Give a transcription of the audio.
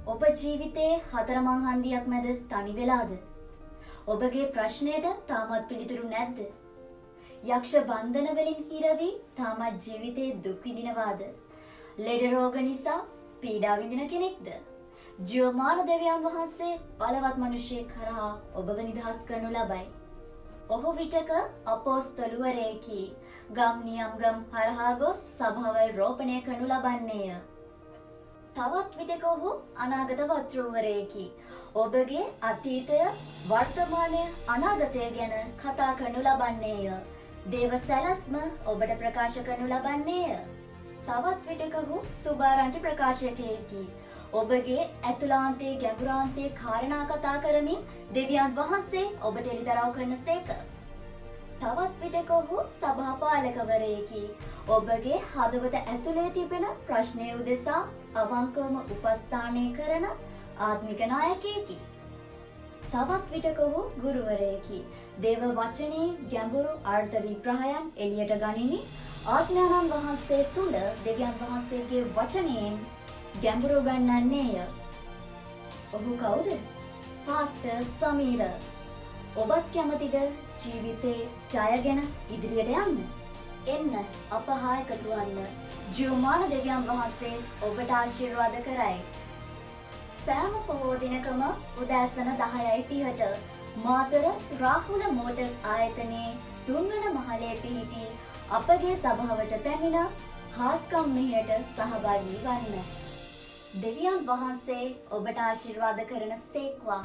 ඔබ ජීවිතේ හතරමං හන්දියක් මැද තනි වෙලාද? ඔබගේ ප්‍රශ්නයට තාමත් පිළිතුරු නැද්ද? යක්ෂ බන්ධන වලින් හිරවි තාමත් ජීවිතේ දුක් විඳිනවාද? ලෙඩ රෝග නිසා පීඩා විඳින කෙනෙක්ද? ජීවමාන දෙවියන් වහන්සේ බලවත් මිනිසෙක් කරා ඔබව නිදහස් කරනු ලබයි. ඔහු විටක අපොස්තලවරයෙකි. ගම් නියම් ගම් හරහා ගොස් සභාවල් රෝපණය කරනු ලබන්නේය. තවත් විටක ඔහු අනාගත වත්‍රූවරයෙකි. ඔබගේ අතීතය, වර්තමානය, අනාගතය ගැන කතා කරනු ලබන්නේය. දේව සැලැස්ම ඔබට ප්‍රකාශ කරනු ලබන්නේය. තවත් විටක ඔහු සුභාරංචි ප්‍රකාශකයෙකි. ඔබගේ ඇතුළාන්තයේ ගැඹුරාන්තයේ කාරණා කතා කරමින් දෙවියන් වහන්සේ ඔබට එළිදරව් කරනසේක. තවත් විටක ඔහු සභාපාලකවරයෙකි. ඔබගේ හදවත ඇතුලේ තිබෙන ප්‍රශ්නය උදෙසා අවංකවම උපස්ථානය කරන ආත්මික නායකයෙකි. තවත් විටක ඔහු ගුරුවරයෙකි. දේව වචනේ ගැඹුරු අර්ථ විග්‍රහයන් එළියට ගනිමින් ආඥානන් වහන්සේ තුල දෙවියන් වහන්සේගේ වචනයෙන් ගැඹුරු ගන්නන්නේය. ඔහු කවුද? පාස්ටර් සමීර. ඔබත් කැමතිද ජීවිතේ ජයගෙන ඉදිරියට යන්න? එන්න අප හා එකතු වන්න. ජීවමාන දෙවියන් වහන්සේ ඔබට ආශිර්වාද කරයි. සෑම පොහෝ දිනකම උදෑසන 10:30ට මාතර රාහුල මෝටර්ස් ආයතනයේ 3 වන මහලේ පිහිටි අපගේ සභාවට පැමිණ හාස්කම් මෙහෙයට සහභාගී වන්න. දෙවියන් වහන්සේ ඔබට ආශිර්වාද කරන සේක්වා.